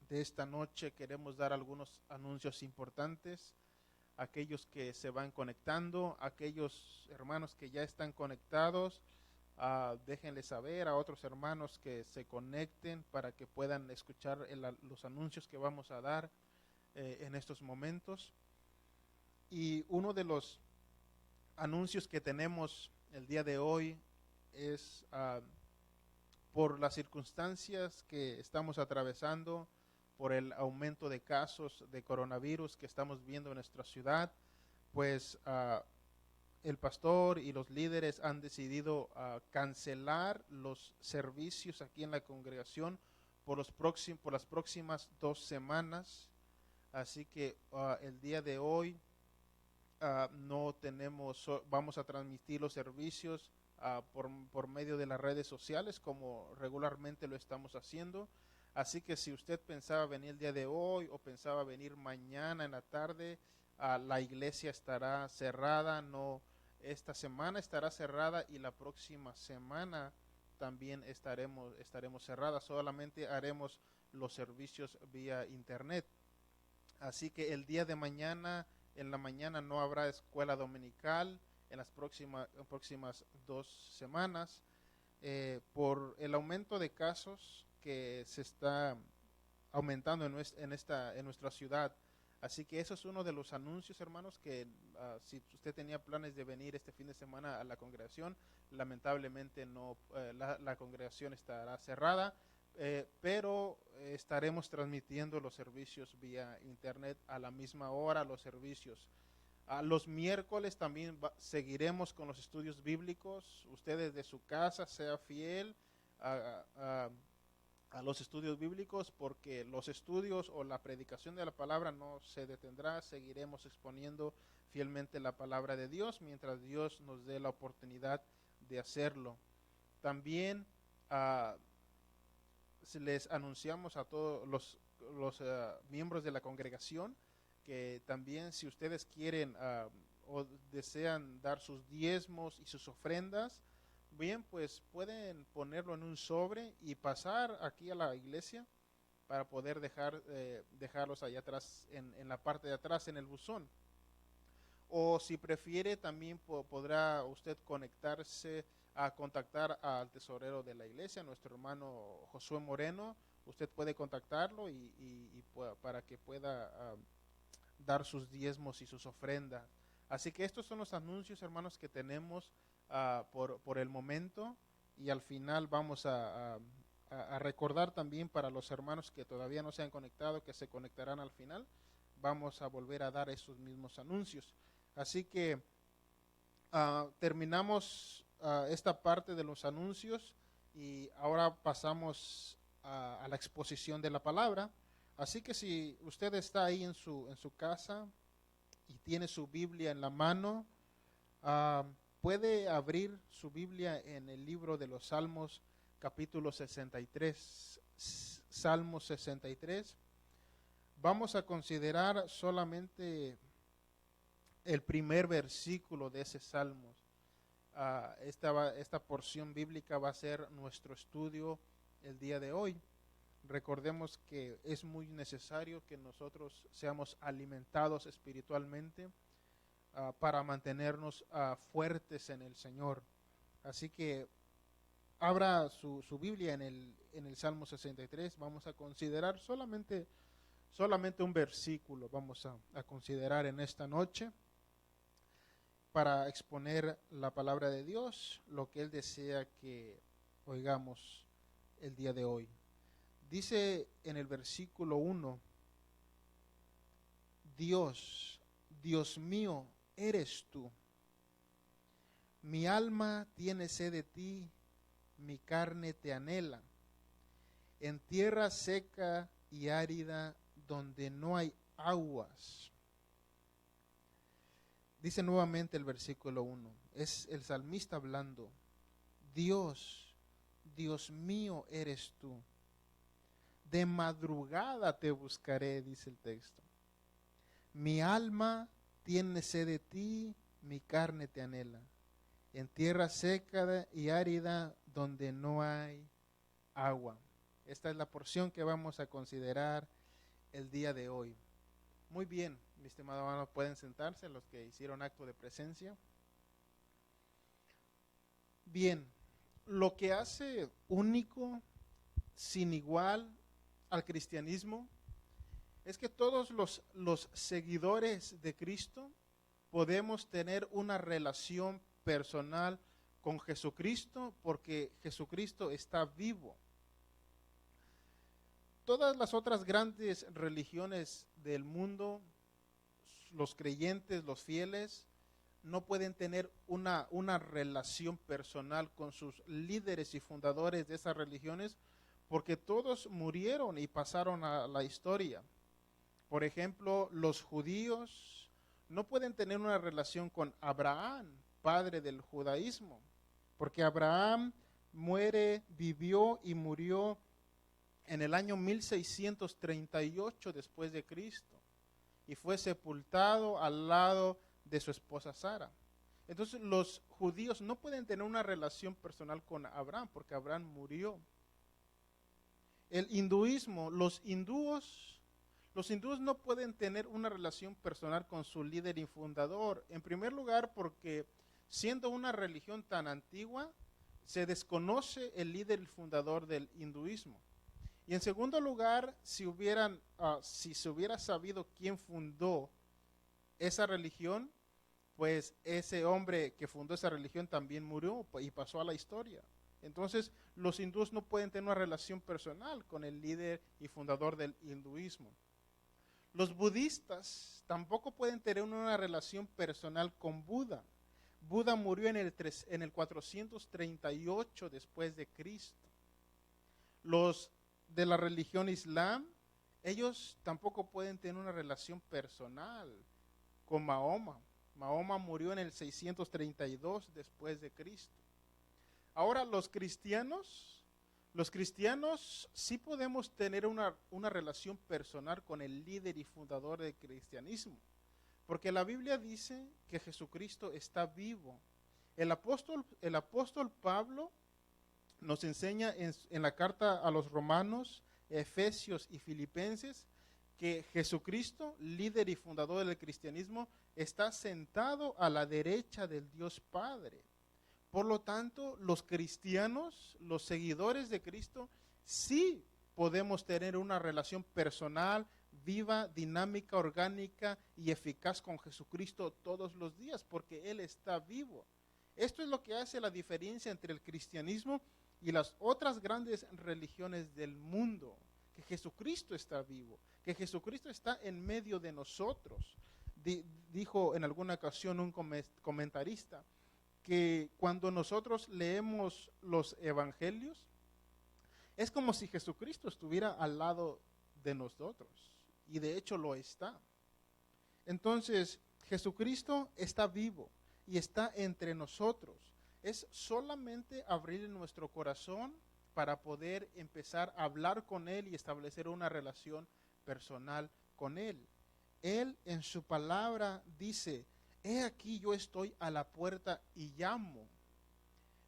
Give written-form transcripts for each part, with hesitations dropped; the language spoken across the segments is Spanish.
de esta noche queremos dar algunos anuncios importantes. Aquellos que se van conectando, aquellos hermanos que ya están conectados, déjenle saber a otros hermanos que se conecten para que puedan escuchar los anuncios que vamos a dar en estos momentos. Y uno de los anuncios que tenemos el día de hoy es por las circunstancias que estamos atravesando, por el aumento de casos de coronavirus que estamos viendo en nuestra ciudad, pues el pastor y los líderes han decidido cancelar los servicios aquí en la congregación por las próximas 2 semanas. Así que el día de hoy no tenemos, vamos a transmitir los servicios por medio de las redes sociales como regularmente lo estamos haciendo. Así que si usted pensaba venir el día de hoy o pensaba venir mañana en la tarde, la iglesia estará cerrada. No, esta semana estará cerrada y la próxima semana también estaremos cerradas. Solamente haremos los servicios vía internet. Así que el día de mañana, en la mañana no habrá escuela dominical en las próximas 2 semanas por el aumento de casos que se está aumentando en nuestra ciudad. Así que eso es uno de los anuncios, hermanos, que si usted tenía planes de venir este fin de semana a la congregación, lamentablemente no, la congregación estará cerrada, pero estaremos transmitiendo los servicios vía internet a la misma hora, los servicios. Los miércoles también seguiremos con los estudios bíblicos. Usted desde su casa sea fiel a los estudios bíblicos, porque los estudios o la predicación de la palabra no se detendrá. Seguiremos exponiendo fielmente la palabra de Dios mientras Dios nos dé la oportunidad de hacerlo. También les anunciamos a todos los miembros de la congregación que también, si ustedes quieren o desean dar sus diezmos y sus ofrendas, bien, pues pueden ponerlo en un sobre y pasar aquí a la iglesia para poder dejarlos allá atrás, en la parte de atrás, en el buzón. O si prefiere, también podrá usted conectarse a contactar al tesorero de la iglesia, nuestro hermano Josué Moreno. Usted puede contactarlo para que pueda dar sus diezmos y sus ofrendas. Así que estos son los anuncios, hermanos, que tenemos por el momento, y al final vamos a recordar también para los hermanos que todavía no se han conectado, que se conectarán al final. Vamos a volver a dar esos mismos anuncios. Así que terminamos esta parte de los anuncios y ahora pasamos a la exposición de la palabra. Así que si usted está ahí en su casa y tiene su Biblia en la mano, puede abrir su Biblia en el libro de los Salmos, capítulo 63. Salmo 63. Vamos a considerar solamente el primer versículo de ese Salmo. Esta porción bíblica va a ser nuestro estudio el día de hoy. Recordemos que es muy necesario que nosotros seamos alimentados espiritualmente para mantenernos fuertes en el Señor. Así que abra su Biblia en el Salmo 63. Vamos a considerar solamente un versículo. Vamos a considerar en esta noche para exponer la palabra de Dios, lo que Él desea que oigamos el día de hoy. Dice en el versículo 1, Dios, Dios mío, eres tú. Mi alma tiene sed de ti, mi carne te anhela. En tierra seca y árida, donde no hay aguas. Dice nuevamente el versículo 1, es el salmista hablando. Dios, Dios mío, eres tú. De madrugada te buscaré, dice el texto. Mi alma tiene sed de ti, mi carne te anhela. En tierra seca y árida donde no hay agua. esta es la porción que vamos a considerar el día de hoy. Muy bien, mi estimado hermano, pueden sentarse los que hicieron acto de presencia. Bien, lo que hace único, sin igual al cristianismo, es que todos los seguidores de Cristo podemos tener una relación personal con Jesucristo porque Jesucristo está vivo. Todas las otras grandes religiones del mundo, los creyentes, los fieles, no pueden tener una relación personal con sus líderes y fundadores de esas religiones porque todos murieron y pasaron a la historia. Por ejemplo, los judíos no pueden tener una relación con Abraham, padre del judaísmo, porque Abraham muere, vivió y murió en el año 1638 después de Cristo y fue sepultado al lado de su esposa Sara. Entonces los judíos no pueden tener una relación personal con Abraham porque Abraham murió. El hinduismo, los hindúes no pueden tener una relación personal con su líder y fundador. En primer lugar, porque siendo una religión tan antigua, se desconoce el líder y fundador del hinduismo. Y en segundo lugar, si se hubiera sabido quién fundó esa religión, pues ese hombre que fundó esa religión también murió y pasó a la historia. Entonces, los hindúes no pueden tener una relación personal con el líder y fundador del hinduismo. Los budistas tampoco pueden tener una relación personal con Buda. Buda murió en el 438 después de Cristo. Los de la religión Islam, ellos tampoco pueden tener una relación personal con Mahoma. Mahoma murió en el 632 después de Cristo. Ahora los cristianos sí podemos tener una relación personal con el líder y fundador del cristianismo, porque la Biblia dice que Jesucristo está vivo. El apóstol Pablo nos enseña en la carta a los Romanos, Efesios y Filipenses que Jesucristo, líder y fundador del cristianismo, está sentado a la derecha del Dios Padre. Por lo tanto, los cristianos, los seguidores de Cristo, sí podemos tener una relación personal, viva, dinámica, orgánica y eficaz con Jesucristo todos los días, porque Él está vivo. Esto es lo que hace la diferencia entre el cristianismo y las otras grandes religiones del mundo, que Jesucristo está vivo, que Jesucristo está en medio de nosotros. Dijo en alguna ocasión un comentarista que cuando nosotros leemos los evangelios, es como si Jesucristo estuviera al lado de nosotros, y de hecho lo está. Entonces, Jesucristo está vivo y está entre nosotros. Es solamente abrir nuestro corazón para poder empezar a hablar con Él y establecer una relación personal con Él. Él en su palabra dice: he aquí yo estoy a la puerta y llamo.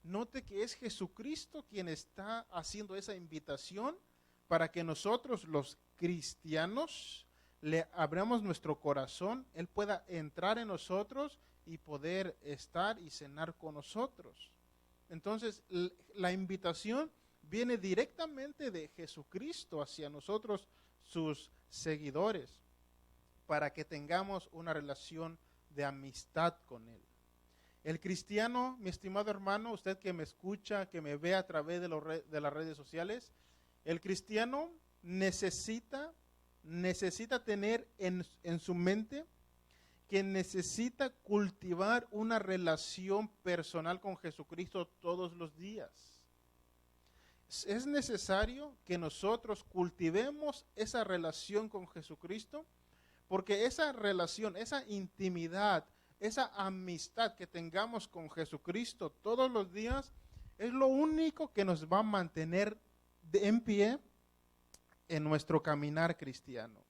Note que es Jesucristo quien está haciendo esa invitación para que nosotros los cristianos le abramos nuestro corazón, Él pueda entrar en nosotros y poder estar y cenar con nosotros. Entonces, la invitación viene directamente de Jesucristo hacia nosotros, sus seguidores, para que tengamos una relación de amistad con Él. El cristiano, mi estimado hermano, usted que me escucha, que me ve a través de las redes sociales, el cristiano necesita tener en su mente que necesita cultivar una relación personal con Jesucristo todos los días. Es necesario que nosotros cultivemos esa relación con Jesucristo, porque esa relación, esa intimidad, esa amistad que tengamos con Jesucristo todos los días es lo único que nos va a mantener en pie en nuestro caminar cristiano.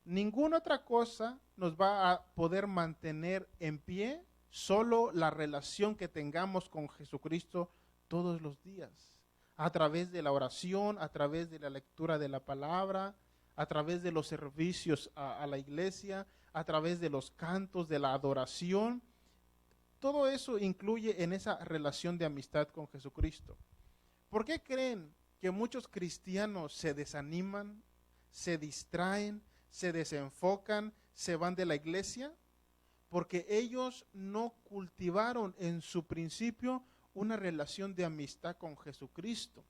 Ninguna otra cosa nos va a poder mantener en pie, solo la relación que tengamos con Jesucristo todos los días. a través de la oración, a través de la lectura de la palabra, a través de los servicios a la iglesia, a través de los cantos, de la adoración. Todo eso incluye en esa relación de amistad con Jesucristo. ¿Por qué creen que muchos cristianos se desaniman, se distraen, se desenfocan, se van de la iglesia? Porque ellos no cultivaron en su principio una relación de amistad con Jesucristo.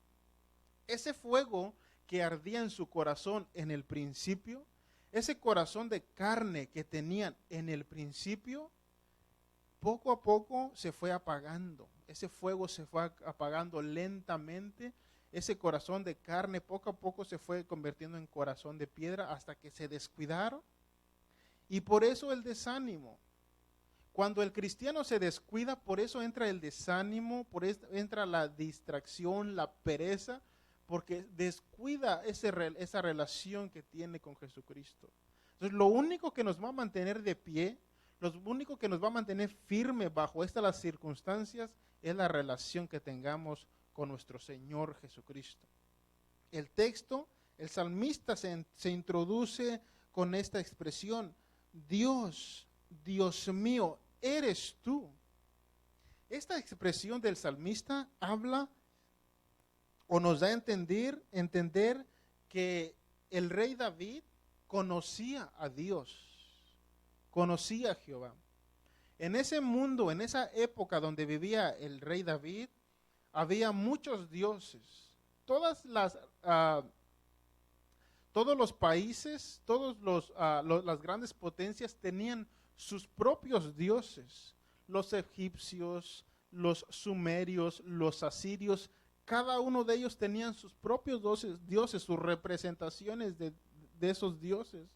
Ese fuego que ardía en su corazón en el principio, ese corazón de carne que tenían en el principio, poco a poco se fue apagando. Ese fuego se fue apagando lentamente. Ese corazón de carne poco a poco se fue convirtiendo en corazón de piedra hasta que se descuidaron. Y por eso el desánimo. Cuando el cristiano se descuida, por eso entra el desánimo, por eso entra la distracción, la pereza, porque descuida esa relación que tiene con Jesucristo. Entonces, lo único que nos va a mantener de pie, lo único que nos va a mantener firme bajo estas las circunstancias, es la relación que tengamos con nuestro Señor Jesucristo. El texto, el salmista se introduce con esta expresión: Dios, Dios mío, eres tú. Esta expresión del salmista habla o nos da a entender que el rey David conocía a Dios, conocía a Jehová. En ese mundo, en esa época donde vivía el rey David, había muchos dioses. Todos los países, las grandes potencias tenían sus propios dioses. Los egipcios, los sumerios, los asirios, cada uno de ellos tenían sus propios dioses, sus representaciones de esos dioses.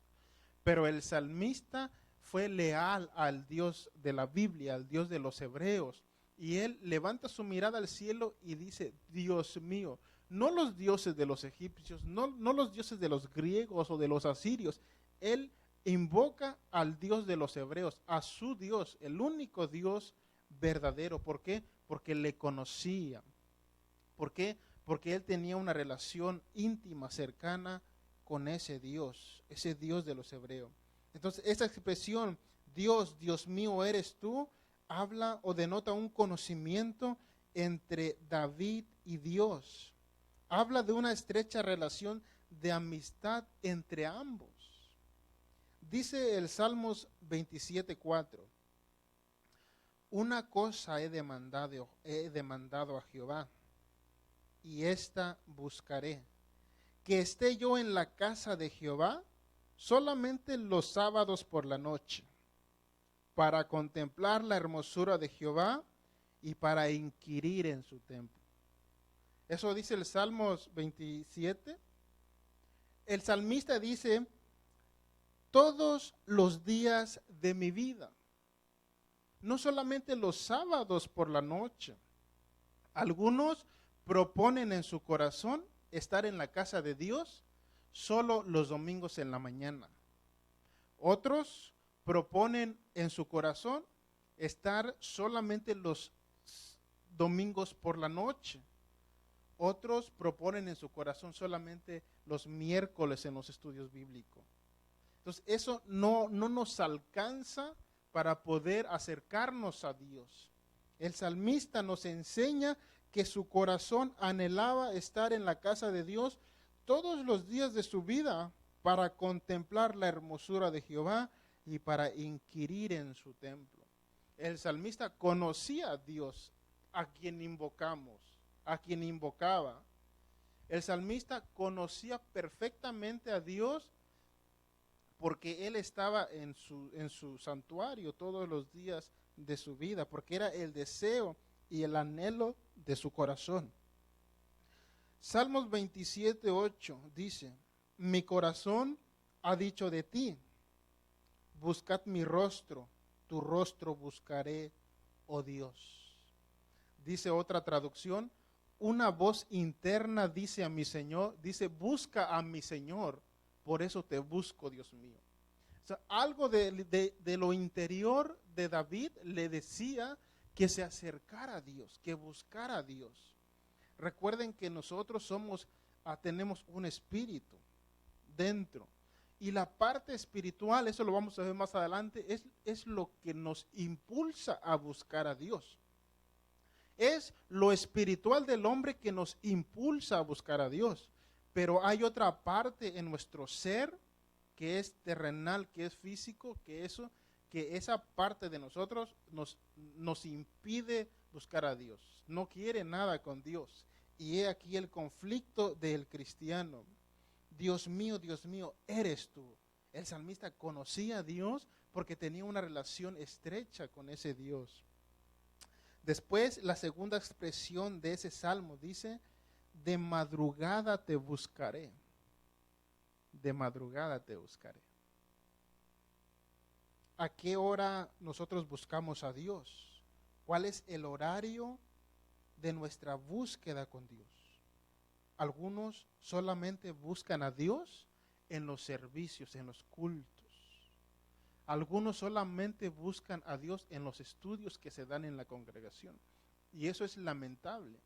Pero el salmista fue leal al Dios de la Biblia, al Dios de los hebreos. Y él levanta su mirada al cielo y dice: Dios mío. No los dioses de los egipcios, no los dioses de los griegos o de los asirios. Él invoca al Dios de los hebreos, a su Dios, el único Dios verdadero. ¿Por qué? Porque le conocía. ¿Por qué? Porque él tenía una relación íntima, cercana con ese Dios de los hebreos. Entonces, esa expresión, Dios, Dios mío, eres tú, habla o denota un conocimiento entre David y Dios. Habla de una estrecha relación de amistad entre ambos. Dice el Salmos 27:4: una cosa he demandado a Jehová, y esta buscaré, que esté yo en la casa de Jehová solamente los sábados por la noche, para contemplar la hermosura de Jehová y para inquirir en su templo. Eso dice el Salmos 27. El salmista dice: todos los días de mi vida, no solamente los sábados por la noche. Algunos proponen en su corazón estar en la casa de Dios solo los domingos en la mañana. Otros proponen en su corazón estar solamente los domingos por la noche. Otros proponen en su corazón solamente los miércoles en los estudios bíblicos. Entonces, eso no nos alcanza para poder acercarnos a Dios. El salmista nos enseña que su corazón anhelaba estar en la casa de Dios todos los días de su vida para contemplar la hermosura de Jehová y para inquirir en su templo. El salmista conocía a Dios, a quien invocamos, a quien invocaba. El salmista conocía perfectamente a Dios porque él estaba en su santuario todos los días de su vida, porque era el deseo y el anhelo de su corazón. Salmos 27:8 dice: mi corazón ha dicho de ti, buscad mi rostro, tu rostro buscaré, oh Dios. Dice otra traducción: una voz interna dice a mi Señor, dice: busca a mi Señor, por eso te busco, Dios mío. O sea, algo de lo interior de David le decía que se acercara a Dios, que buscara a Dios. Recuerden que nosotros tenemos un espíritu dentro. Y la parte espiritual, eso lo vamos a ver más adelante, es lo que nos impulsa a buscar a Dios. Es lo espiritual del hombre que nos impulsa a buscar a Dios. Pero hay otra parte en nuestro ser que es terrenal, que es físico, que esa parte de nosotros nos impide buscar a Dios. No quiere nada con Dios. Y he aquí el conflicto del cristiano. Dios mío, eres tú. El salmista conocía a Dios porque tenía una relación estrecha con ese Dios. Después, la segunda expresión de ese salmo dice, de madrugada te buscaré. De madrugada te buscaré. ¿A qué hora nosotros buscamos a Dios? ¿Cuál es el horario de nuestra búsqueda con Dios? Algunos solamente buscan a Dios en los servicios, en los cultos. Algunos solamente buscan a Dios en los estudios que se dan en la congregación. Y eso es lamentable.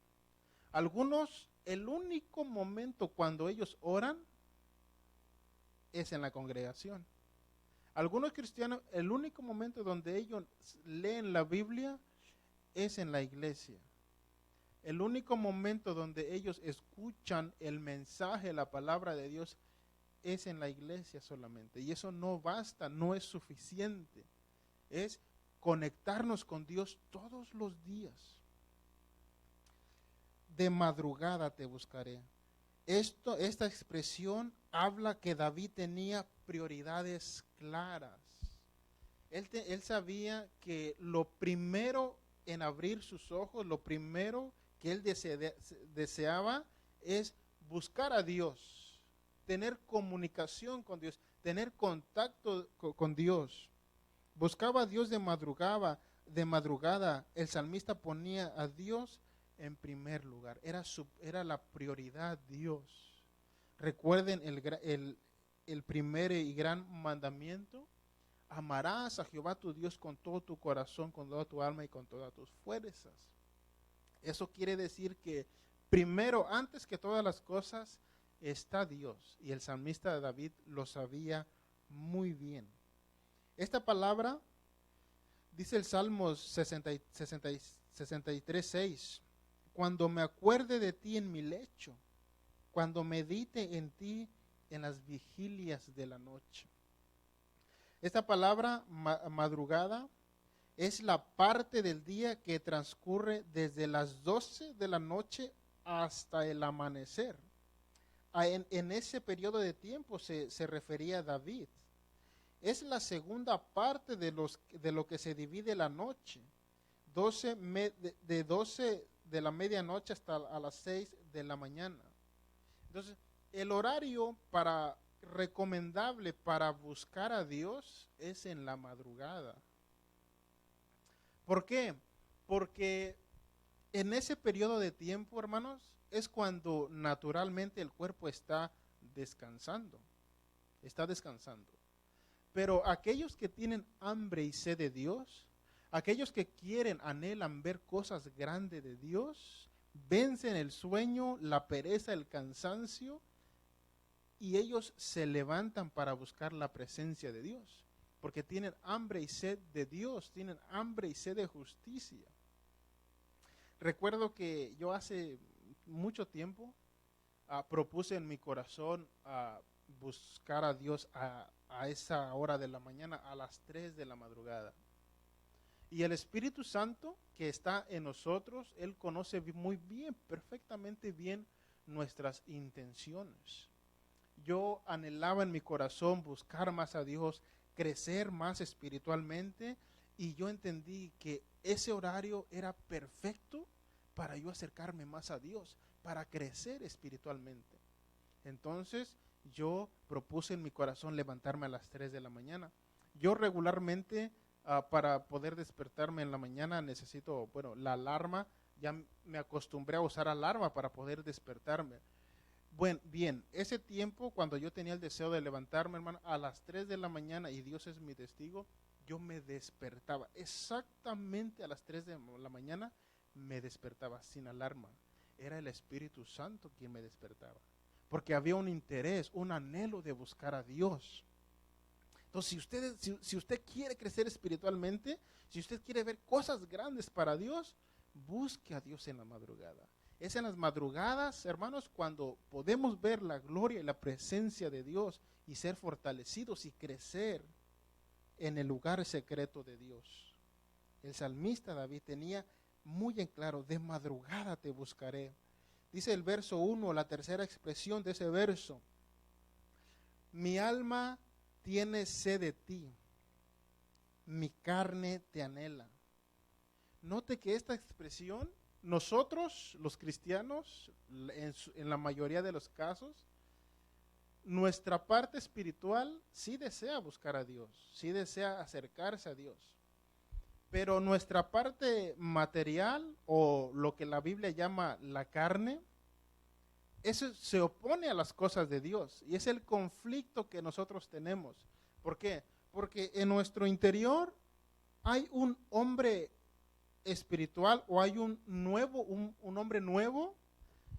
Algunos, el único momento cuando ellos oran es en la congregación. Algunos cristianos, el único momento donde ellos leen la Biblia es en la iglesia. El único momento donde ellos escuchan el mensaje, la palabra de Dios, es en la iglesia solamente. Y eso no basta, no es suficiente. Es conectarnos con Dios todos los días. De madrugada te buscaré. Esta expresión habla que David tenía prioridades claras. Él sabía que lo primero en abrir sus ojos, lo primero que él deseaba es buscar a Dios, tener comunicación con Dios, tener contacto con Dios. Buscaba a Dios de madrugada. El salmista ponía a Dios en primer lugar. Era la prioridad Dios. Recuerden el primer y gran mandamiento. Amarás a Jehová tu Dios con todo tu corazón, con toda tu alma y con todas tus fuerzas. Eso quiere decir que primero, antes que todas las cosas, está Dios. Y el salmista David lo sabía muy bien. Esta palabra dice el Salmo 63:6. Cuando me acuerde de ti en mi lecho, cuando medite en ti en las vigilias de la noche. Esta palabra madrugada es la parte del día que transcurre desde las 12 de la noche hasta el amanecer. En ese periodo de tiempo se refería a David. Es la segunda parte de lo que se divide la noche. De 12 de la medianoche hasta a las 6 de la mañana. Entonces, el horario recomendable para buscar a Dios es en la madrugada. ¿Por qué? Porque en ese periodo de tiempo, hermanos, es cuando naturalmente el cuerpo está descansando. Está descansando. Pero aquellos que tienen hambre y sed de Dios, aquellos que anhelan ver cosas grandes de Dios, vencen el sueño, la pereza, el cansancio, y ellos se levantan para buscar la presencia de Dios, porque tienen hambre y sed de Dios, tienen hambre y sed de justicia. Recuerdo que yo hace mucho tiempo propuse en mi corazón buscar a Dios a esa hora de la mañana, a las 3 de la madrugada. Y el Espíritu Santo que está en nosotros, Él conoce muy bien, perfectamente bien nuestras intenciones. Yo anhelaba en mi corazón buscar más a Dios, crecer más espiritualmente, y yo entendí que ese horario era perfecto para yo acercarme más a Dios, para crecer espiritualmente. Entonces yo propuse en mi corazón levantarme a las 3 de la mañana. Yo regularmente para poder despertarme en la mañana necesito, la alarma, ya me acostumbré a usar alarma para poder despertarme. Bien, ese tiempo cuando yo tenía el deseo de levantarme, hermano, a las 3 de la mañana, y Dios es mi testigo, yo me despertaba exactamente a las 3 de la mañana, me despertaba sin alarma. era el Espíritu Santo quien me despertaba. Porque había un interés, un anhelo de buscar a Dios. Entonces, si usted quiere crecer espiritualmente, si usted quiere ver cosas grandes para Dios, busque a Dios en la madrugada. Es en las madrugadas, hermanos, cuando podemos ver la gloria y la presencia de Dios y ser fortalecidos y crecer en el lugar secreto de Dios. El salmista David tenía muy en claro: de madrugada te buscaré. Dice el verso 1, la tercera expresión de ese verso: mi alma tiene sed de ti, mi carne te anhela. Note que esta expresión, nosotros los cristianos, en la mayoría de los casos, nuestra parte espiritual sí desea buscar a Dios, sí desea acercarse a Dios. Pero nuestra parte material, o lo que la Biblia llama la carne, eso se opone a las cosas de Dios. Y es el conflicto que nosotros tenemos. ¿Por qué? Porque en nuestro interior hay un hombre espiritual, o hay un hombre nuevo,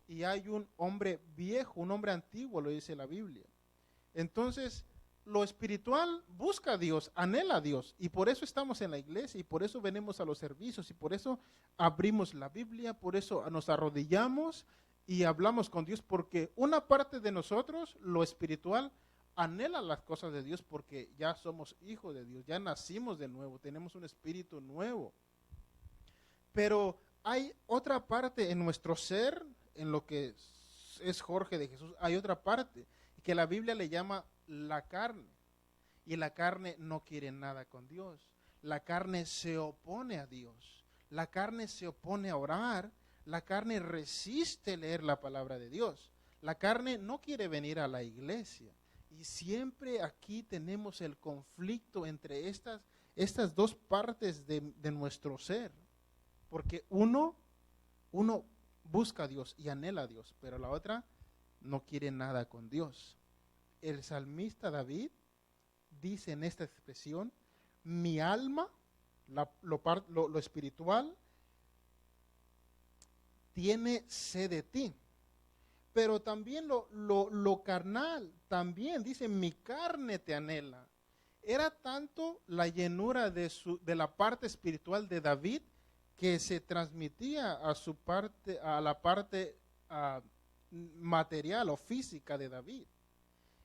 y hay un hombre viejo, un hombre antiguo, lo dice la Biblia. Entonces, lo espiritual busca a Dios, anhela a Dios, y por eso estamos en la iglesia, y por eso venimos a los servicios, y por eso abrimos la Biblia, por eso nos arrodillamos y hablamos con Dios, porque una parte de nosotros, lo espiritual, anhela las cosas de Dios, porque ya somos hijos de Dios, ya nacimos de nuevo, tenemos un espíritu nuevo. Pero hay otra parte en nuestro ser, en lo que es Jorge de Jesús, hay otra parte que la Biblia le llama la carne. Y la carne no quiere nada con Dios. La carne se opone a Dios. La carne se opone a orar. La carne resiste leer la palabra de Dios. La carne no quiere venir a la iglesia. Y siempre aquí tenemos el conflicto entre estas dos partes de nuestro ser. Porque uno busca a Dios y anhela a Dios, pero la otra no quiere nada con Dios. El salmista David dice en esta expresión: mi alma, lo espiritual, tiene sed de ti. Pero también lo carnal, también dice: mi carne te anhela. Era tanto la llenura de la parte espiritual de David, que se transmitía a la parte material o física de David.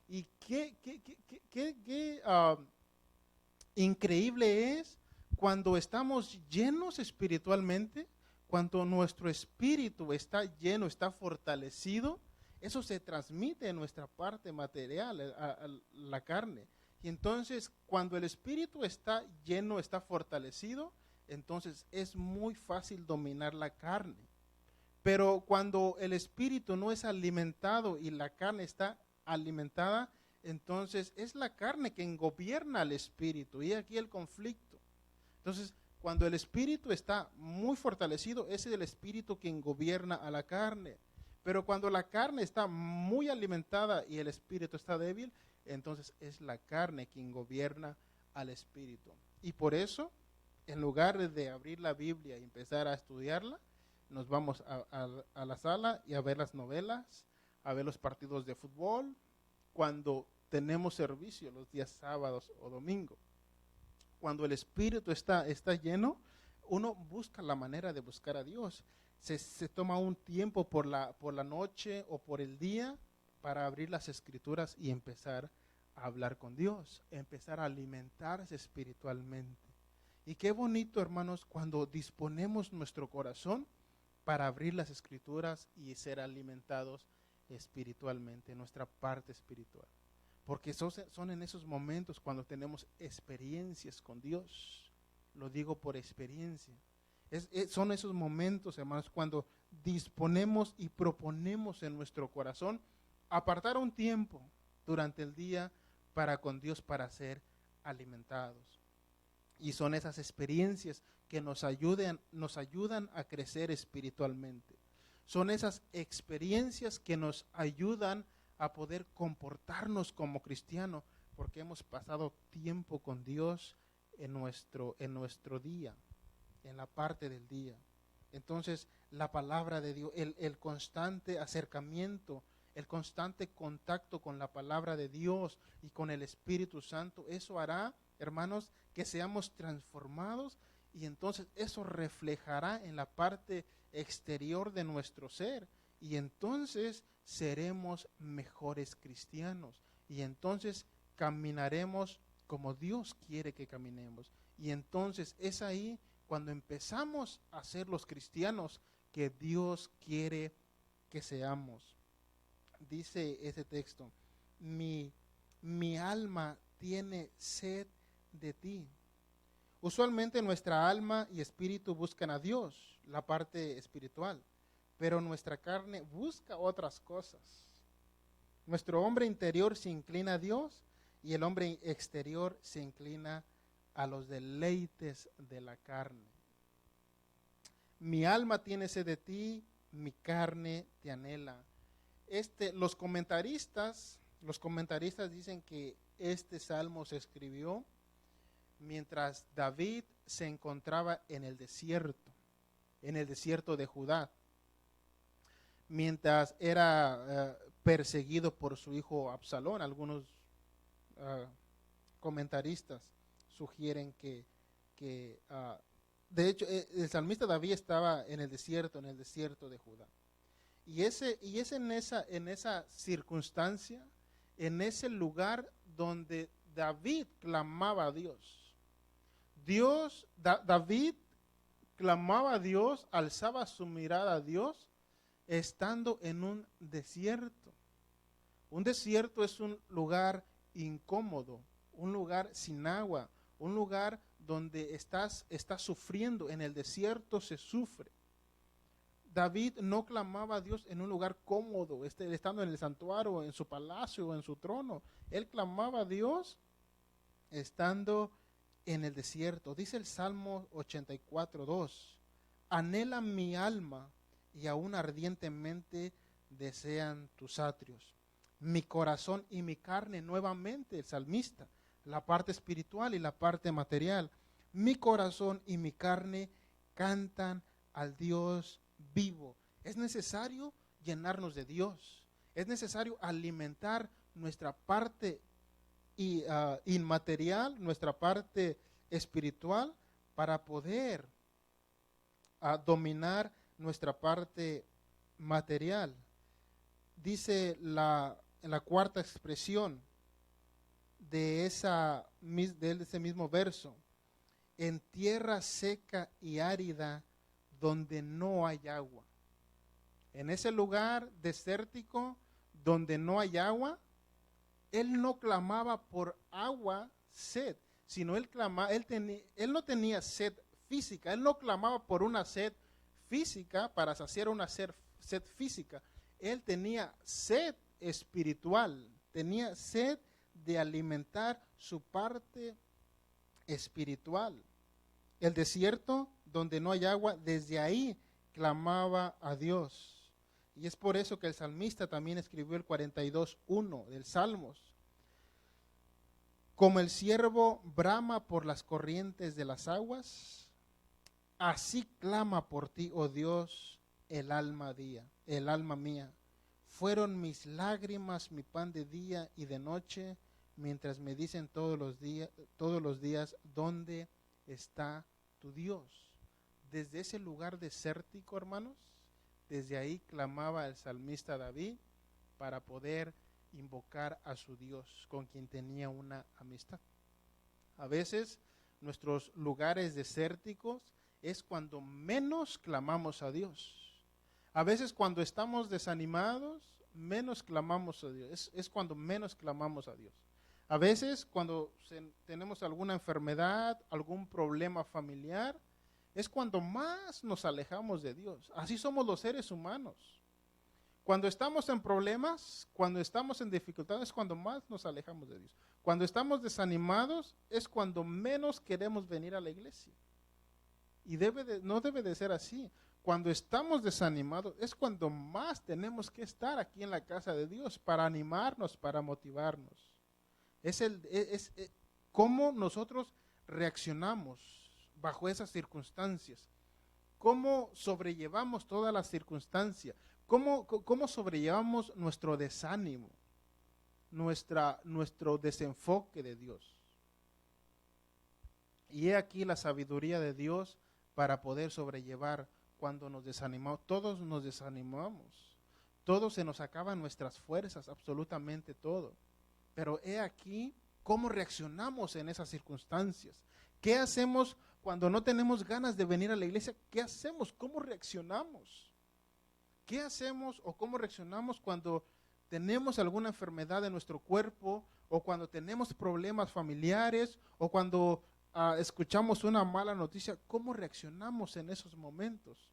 Y qué increíble es cuando estamos llenos espiritualmente, cuando nuestro espíritu está lleno, está fortalecido. Eso se transmite en nuestra parte material, a la carne. Y entonces, cuando el espíritu está lleno, está fortalecido, entonces es muy fácil dominar la carne. Pero cuando el espíritu no es alimentado y la carne está alimentada, entonces es la carne quien gobierna al espíritu. Y aquí el conflicto. Entonces, cuando el espíritu está muy fortalecido, es el espíritu quien gobierna a la carne. Pero cuando la carne está muy alimentada y el espíritu está débil, entonces es la carne quien gobierna al espíritu. Y por eso, en lugar de abrir la Biblia y empezar a estudiarla, nos vamos a la sala y a ver las novelas, a ver los partidos de fútbol, cuando tenemos servicio los días sábados o domingo. Cuando el espíritu está lleno, uno busca la manera de buscar a Dios. Se toma un tiempo por la noche o por el día para abrir las escrituras y empezar a hablar con Dios, empezar a alimentarse espiritualmente. Y qué bonito, hermanos, cuando disponemos nuestro corazón para abrir las escrituras y ser alimentados espiritualmente, nuestra parte espiritual. Porque son en esos momentos cuando tenemos experiencias con Dios. Lo digo por experiencia. Son esos momentos, hermanos, cuando disponemos y proponemos en nuestro corazón apartar un tiempo durante el día para con Dios, para ser alimentados. Y son esas experiencias que nos ayudan a crecer espiritualmente. Son esas experiencias que nos ayudan a poder comportarnos como cristianos, porque hemos pasado tiempo con Dios en nuestro día, en la parte del día. Entonces, la palabra de Dios, el constante acercamiento, el constante contacto con la palabra de Dios y con el Espíritu Santo, eso hará, hermanos, que seamos transformados, y entonces eso reflejará en la parte exterior de nuestro ser, y entonces seremos mejores cristianos, y entonces caminaremos como Dios quiere que caminemos. Y entonces es ahí cuando empezamos a ser los cristianos que Dios quiere que seamos. Dice ese texto, mi alma tiene sed de ti. Usualmente nuestra alma y espíritu buscan a Dios, la parte espiritual, pero nuestra carne busca otras cosas. Nuestro hombre interior se inclina a Dios y el hombre exterior se inclina a los deleites de la carne. Mi alma tiene sed de ti, mi carne te anhela. Los comentaristas dicen que este salmo se escribió mientras David se encontraba en el desierto de Judá, mientras era perseguido por su hijo Absalón. Algunos comentaristas sugieren que de hecho el salmista David estaba en el desierto de Judá. Y es en esa circunstancia, en ese lugar donde David clamaba a Dios. David clamaba a Dios, alzaba su mirada a Dios, estando en un desierto. Un desierto es un lugar incómodo, un lugar sin agua, un lugar donde estás sufriendo. En el desierto se sufre. David no clamaba a Dios en un lugar cómodo, estando en el santuario, en su palacio o en su trono. Él clamaba a Dios estando en el desierto. Dice el Salmo 84:2, anhela mi alma y aún ardientemente desean tus atrios. Mi corazón y mi carne, nuevamente el salmista, la parte espiritual y la parte material. Mi corazón y mi carne cantan al Dios vivo. Es necesario llenarnos de Dios. Es necesario alimentar nuestra parte inmaterial, nuestra parte espiritual, para poder dominar nuestra parte material. Dice en la cuarta expresión de ese mismo verso, en tierra seca y árida donde no hay agua. En ese lugar desértico donde no hay agua, él no clamaba por agua, sed, sino él no tenía sed física, él no clamaba por una sed física para saciar una sed física. Él tenía sed espiritual, tenía sed de alimentar su parte espiritual. El desierto donde no hay agua, desde ahí clamaba a Dios. Y es por eso que el salmista también escribió el 42:1 del Salmos. Como el ciervo brama por las corrientes de las aguas, así clama por ti, oh Dios, el alma mía. Fueron mis lágrimas mi pan de día y de noche, mientras me dicen todos los días, ¿dónde está tu Dios? Desde ese lugar desértico, hermanos, desde ahí clamaba el salmista David para poder invocar a su Dios, con quien tenía una amistad. A veces nuestros lugares desérticos es cuando menos clamamos a Dios. A veces cuando estamos desanimados, menos clamamos a Dios. Es cuando menos clamamos a Dios. A veces cuando tenemos alguna enfermedad, algún problema familiar, es cuando más nos alejamos de Dios. Así somos los seres humanos. Cuando estamos en problemas, cuando estamos en dificultades, es cuando más nos alejamos de Dios. Cuando estamos desanimados, es cuando menos queremos venir a la iglesia. Y no debe de ser así. Cuando estamos desanimados, es cuando más tenemos que estar aquí en la casa de Dios para animarnos, para motivarnos. Es cómo nosotros reaccionamos bajo esas circunstancias. cómo sobrellevamos todas las circunstancias, cómo sobrellevamos nuestro desánimo, nuestro desenfoque de Dios. Y he aquí la sabiduría de Dios para poder sobrellevar cuando nos desanimamos. Todos nos desanimamos, todos se nos acaban nuestras fuerzas, absolutamente todo. Pero he aquí cómo reaccionamos en esas circunstancias. ¿Qué hacemos cuando no tenemos ganas de venir a la iglesia? ¿Qué hacemos? ¿Cómo reaccionamos? ¿Qué hacemos o cómo reaccionamos cuando tenemos alguna enfermedad en nuestro cuerpo, o cuando tenemos problemas familiares, o cuando escuchamos una mala noticia? ¿Cómo reaccionamos en esos momentos?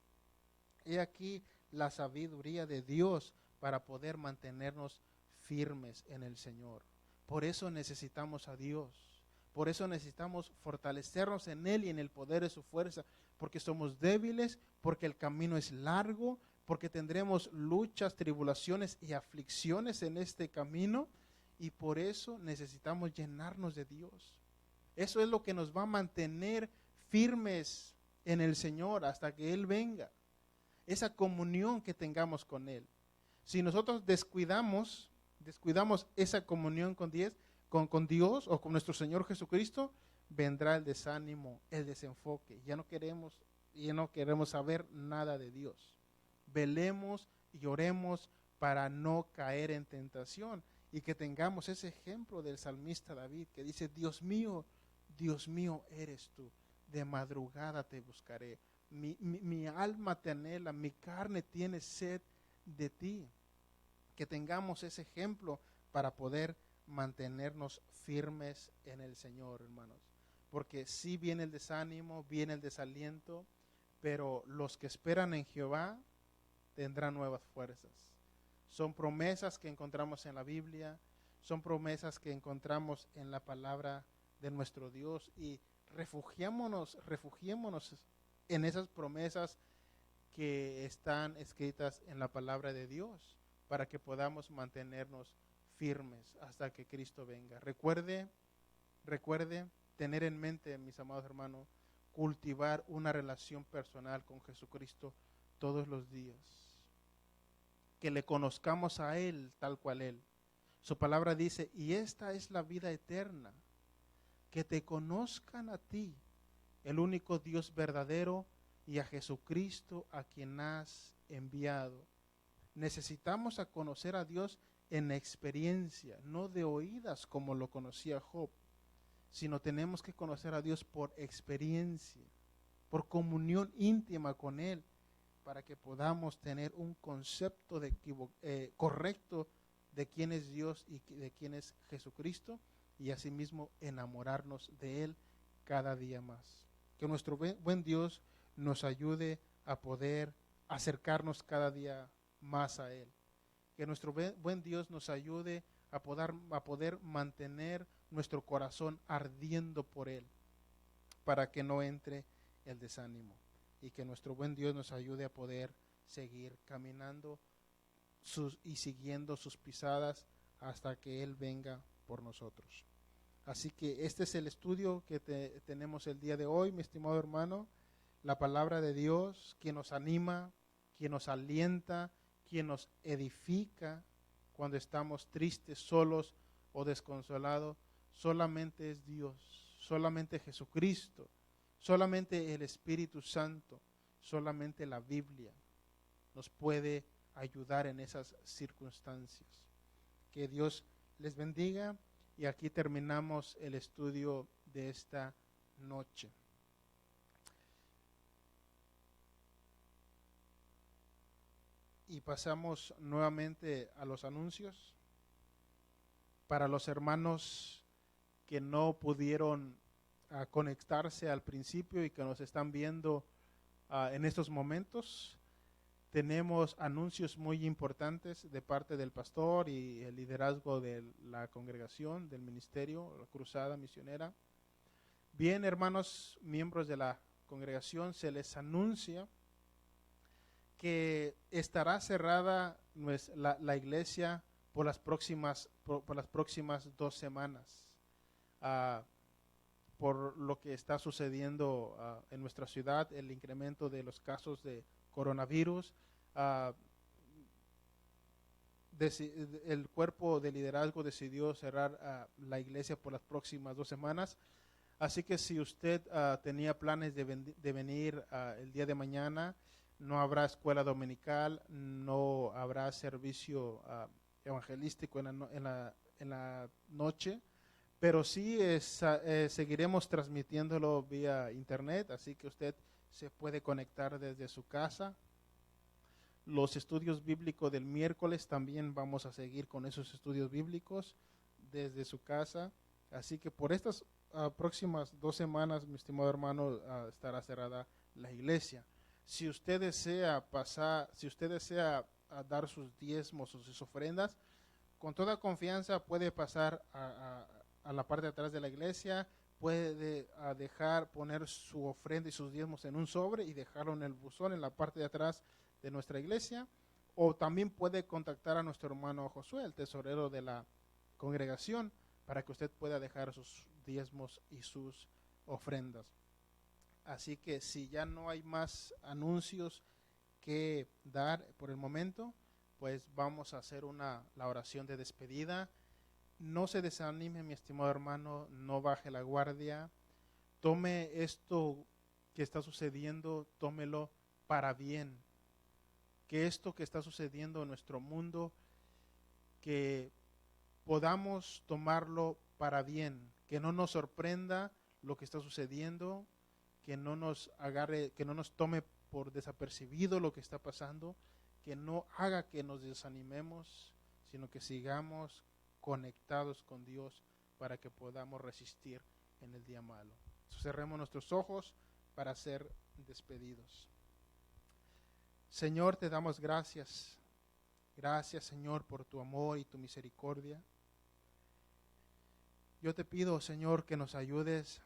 He aquí la sabiduría de Dios para poder mantenernos firmes en el Señor. Por eso necesitamos a Dios. Por eso necesitamos fortalecernos en Él y en el poder de su fuerza, porque somos débiles, porque el camino es largo, porque tendremos luchas, tribulaciones y aflicciones en este camino, y por eso necesitamos llenarnos de Dios. Eso es lo que nos va a mantener firmes en el Señor hasta que Él venga. Esa comunión que tengamos con Él. Si nosotros descuidamos esa comunión con Dios o con nuestro Señor Jesucristo, vendrá el desánimo, el desenfoque. Ya no queremos saber nada de Dios. Velemos y oremos para no caer en tentación, y que tengamos ese ejemplo del salmista David, que dice: Dios mío eres tú, de madrugada te buscaré. Mi alma te anhela, mi carne tiene sed de ti. Que tengamos ese ejemplo para poder mantenernos firmes en el Señor, hermanos. Porque sí viene el desánimo, viene el desaliento, pero los que esperan en Jehová tendrán nuevas fuerzas. Son promesas que encontramos en la Biblia, son promesas que encontramos en la palabra de nuestro Dios, y refugiémonos en esas promesas que están escritas en la palabra de Dios, para que podamos mantenernos firmes hasta que Cristo venga. Recuerde tener en mente, mis amados hermanos, cultivar una relación personal con Jesucristo todos los días. Que le conozcamos a Él tal cual Él. Su palabra dice: y esta es la vida eterna, que te conozcan a ti, el único Dios verdadero, y a Jesucristo a quien has enviado. Necesitamos conocer a Dios en experiencia, no de oídas como lo conocía Job, sino tenemos que conocer a Dios por experiencia, por comunión íntima con Él, para que podamos tener un concepto correcto de quién es Dios y de quién es Jesucristo, y asimismo enamorarnos de Él cada día más. Que nuestro buen Dios nos ayude a poder acercarnos cada día más a Él. Que nuestro buen Dios nos ayude a poder mantener nuestro corazón ardiendo por Él, para que no entre el desánimo. Y que nuestro buen Dios nos ayude a poder seguir caminando y siguiendo sus pisadas hasta que Él venga por nosotros. Así que este es el estudio que tenemos el día de hoy, mi estimado hermano. La palabra de Dios, quien nos anima, quien nos alienta, quien nos edifica cuando estamos tristes, solos o desconsolados, solamente es Dios, solamente Jesucristo, solamente el Espíritu Santo, solamente la Biblia nos puede ayudar en esas circunstancias. Que Dios les bendiga, y aquí terminamos el estudio de esta noche. Y pasamos nuevamente a los anuncios. Para los hermanos que no pudieron conectarse al principio y que nos están viendo en estos momentos, tenemos anuncios muy importantes de parte del pastor y el liderazgo de la congregación, del ministerio, la cruzada misionera. Bien, hermanos, miembros de la congregación, se les anuncia que estará cerrada la iglesia por las próximas 2 semanas. por lo que está sucediendo en nuestra ciudad, el incremento de los casos de coronavirus. ah, el cuerpo de liderazgo decidió cerrar la iglesia por las próximas 2 semanas. Así que si usted tenía planes de venir el día de mañana, no habrá escuela dominical, no habrá servicio evangelístico en la noche, pero sí seguiremos transmitiéndolo vía internet, así que usted se puede conectar desde su casa. Los estudios bíblicos del miércoles también vamos a seguir con esos estudios bíblicos desde su casa. Así que por estas próximas 2 semanas, mi estimado hermano, estará cerrada la iglesia. Si usted desea dar sus diezmos o sus ofrendas, con toda confianza puede pasar a la parte de atrás de la iglesia, puede poner su ofrenda y sus diezmos en un sobre y dejarlo en el buzón en la parte de atrás de nuestra iglesia, o también puede contactar a nuestro hermano Josué, el tesorero de la congregación, para que usted pueda dejar sus diezmos y sus ofrendas. Así que si ya no hay más anuncios que dar por el momento, pues vamos a hacer la oración de despedida. No se desanime, mi estimado hermano, no baje la guardia. Tome esto que está sucediendo, tómelo para bien. Que esto que está sucediendo en nuestro mundo, que podamos tomarlo para bien, que no nos sorprenda lo que está sucediendo, que no nos tome por desapercibido lo que está pasando, que no haga que nos desanimemos, sino que sigamos conectados con Dios para que podamos resistir en el día malo. Cerremos nuestros ojos para ser despedidos. Señor, te damos gracias. Gracias, Señor, por tu amor y tu misericordia. Yo te pido, Señor, que nos ayudes,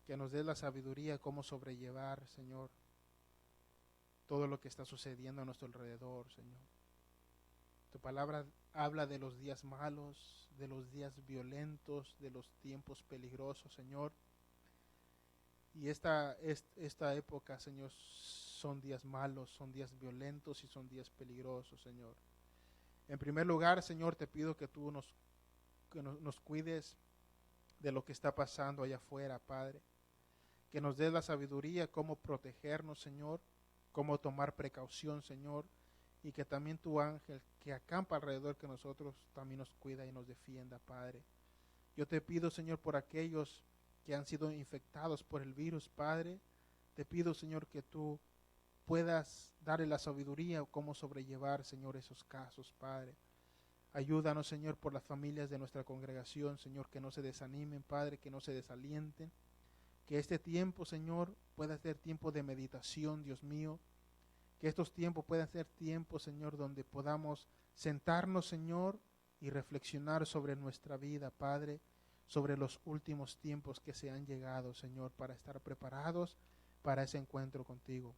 que nos des la sabiduría cómo sobrellevar, Señor, todo lo que está sucediendo a nuestro alrededor, Señor. Tu palabra habla de los días malos, de los días violentos, de los tiempos peligrosos, Señor. Y esta época, Señor, son días malos, son días violentos y son días peligrosos, Señor. En primer lugar, Señor, te pido que tú nos cuides de lo que está pasando allá afuera, Padre. Que nos des la sabiduría cómo protegernos, Señor, cómo tomar precaución, Señor, y que también tu ángel que acampa alrededor de nosotros también nos cuida y nos defienda, Padre. Yo te pido, Señor, por aquellos que han sido infectados por el virus, Padre, te pido, Señor, que tú puedas darle la sabiduría cómo sobrellevar, Señor, esos casos, Padre. Ayúdanos, Señor, por las familias de nuestra congregación, Señor, que no se desanimen, Padre, que no se desalienten. Que este tiempo, Señor, pueda ser tiempo de meditación, Dios mío. Que estos tiempos puedan ser tiempos, Señor, donde podamos sentarnos, Señor, y reflexionar sobre nuestra vida, Padre, sobre los últimos tiempos que se han llegado, Señor, para estar preparados para ese encuentro contigo.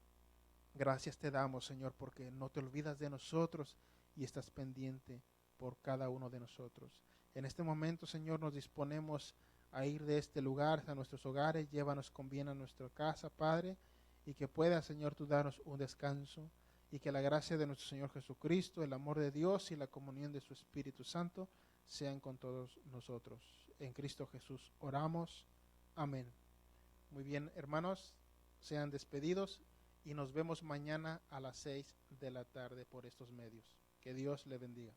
Gracias te damos, Señor, porque no te olvidas de nosotros y estás pendiente por cada uno de nosotros. En este momento, Señor, nos disponemos a ir de este lugar a nuestros hogares. Llévanos con bien a nuestra casa, Padre, y que pueda, Señor, tú darnos un descanso, y que la gracia de nuestro Señor Jesucristo, el amor de Dios y la comunión de su Espíritu Santo sean con todos nosotros. En Cristo Jesús oramos. Amén. Muy bien, hermanos, sean despedidos y nos vemos mañana a las 6 de la tarde por estos medios. Que Dios le bendiga.